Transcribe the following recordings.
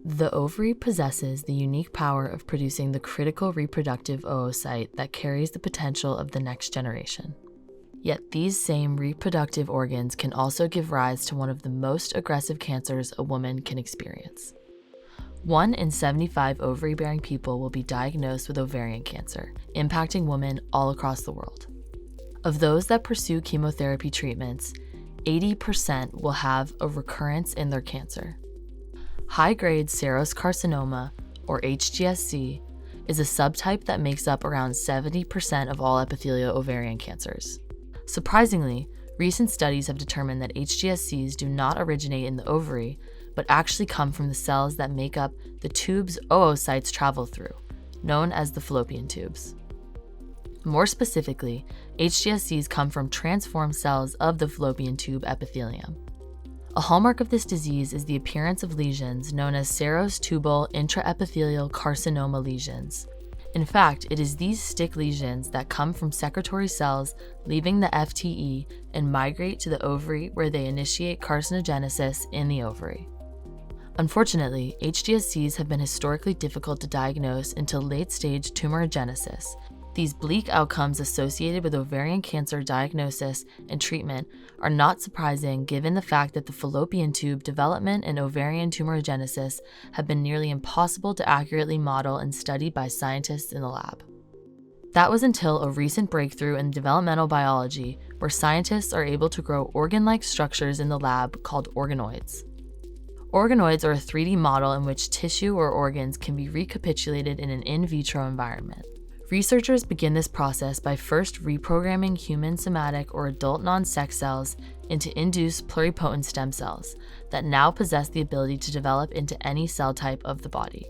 The ovary possesses the unique power of producing the critical reproductive oocyte that carries the potential of the next generation. Yet these same reproductive organs can also give rise to one of the most aggressive cancers a woman can experience. 1 in 75 ovary-bearing people will be diagnosed with ovarian cancer, impacting women all across the world. Of those that pursue chemotherapy treatments, 80% will have a recurrence in their cancer. High-grade serous carcinoma, or HGSC, is a subtype that makes up around 70% of all epithelial ovarian cancers. Surprisingly, recent studies have determined that HGSCs do not originate in the ovary, but actually come from the cells that make up the tubes oocytes travel through, known as the fallopian tubes. More specifically, HGSCs come from transformed cells of the fallopian tube epithelium. A hallmark of this disease is the appearance of lesions known as serous tubal intraepithelial carcinoma lesions. In fact, it is these stick lesions that come from secretory cells leaving the FTE and migrate to the ovary, where they initiate carcinogenesis in the ovary. Unfortunately, HGSCs have been historically difficult to diagnose until late-stage tumorigenesis. These bleak outcomes associated with ovarian cancer diagnosis and treatment are not surprising given the fact that the fallopian tube development and ovarian tumorigenesis have been nearly impossible to accurately model and study by scientists in the lab. That was until a recent breakthrough in developmental biology, where scientists are able to grow organ-like structures in the lab called organoids. Organoids are a 3D model in which tissue or organs can be recapitulated in an in vitro environment. Researchers begin this process by first reprogramming human somatic or adult non-sex cells into induced pluripotent stem cells that now possess the ability to develop into any cell type of the body.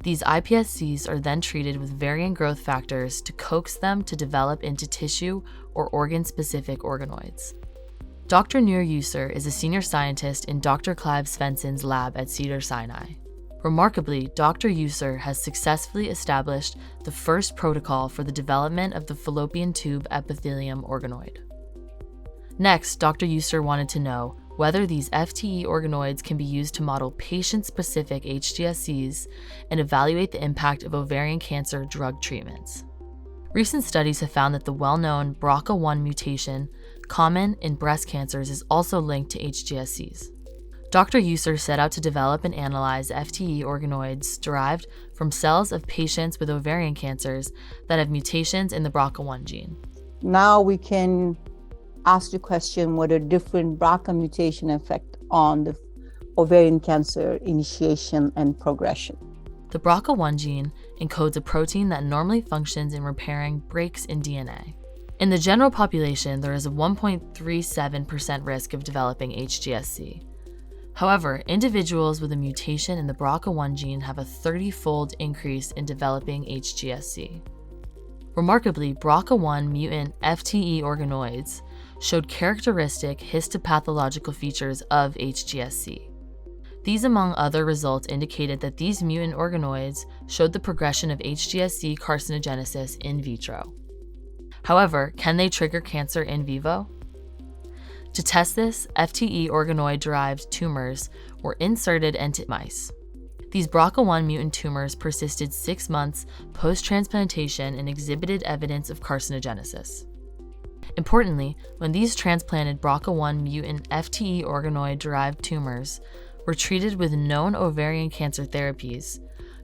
These iPSCs are then treated with varying growth factors to coax them to develop into tissue or organ-specific organoids. Dr. Nir User is a senior scientist in Dr. Clive Svensson's lab at Cedars-Sinai. Remarkably, Dr. User has successfully established the first protocol for the development of the fallopian tube epithelium organoid. Next, Dr. User wanted to know whether these FTE organoids can be used to model patient-specific HGSCs and evaluate the impact of ovarian cancer drug treatments. Recent studies have found that the well-known BRCA1 mutation, common in breast cancers, is also linked to HGSCs. Dr. User set out to develop and analyze FTE organoids derived from cells of patients with ovarian cancers that have mutations in the BRCA1 gene. Now we can ask the question whether different BRCA mutation affect on the ovarian cancer initiation and progression. The BRCA1 gene encodes a protein that normally functions in repairing breaks in DNA. In the general population, there is a 1.37% risk of developing HGSC. However, individuals with a mutation in the BRCA1 gene have a 30-fold increase in developing HGSC. Remarkably, BRCA1 mutant FTE organoids showed characteristic histopathological features of HGSC. These, among other results, indicated that these mutant organoids showed the progression of HGSC carcinogenesis in vitro. However, can they trigger cancer in vivo? To test this, FTE organoid-derived tumors were inserted into mice. These BRCA1 mutant tumors persisted 6 months post-transplantation and exhibited evidence of carcinogenesis. Importantly, when these transplanted BRCA1 mutant FTE organoid-derived tumors were treated with known ovarian cancer therapies,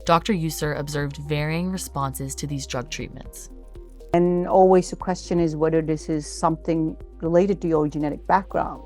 Dr. User observed varying responses to these drug treatments. And always the question is whether this is something related to your genetic background,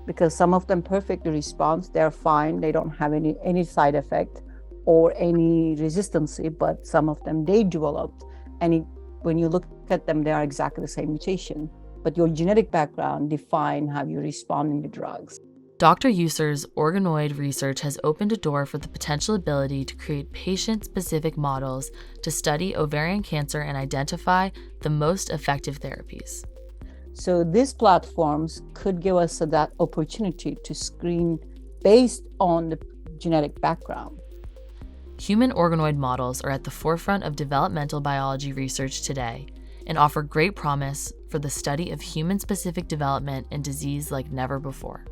because some of them perfectly respond, they're fine, they don't have any side effect or any resistance, but some of them they developed, and when you look at them, they are exactly the same mutation. But your genetic background defines how you respond in the drugs. Dr. User's organoid research has opened a door for the potential ability to create patient-specific models to study ovarian cancer and identify the most effective therapies. So these platforms could give us that opportunity to screen based on the genetic background. Human organoid models are at the forefront of developmental biology research today and offer great promise for the study of human-specific development and disease like never before.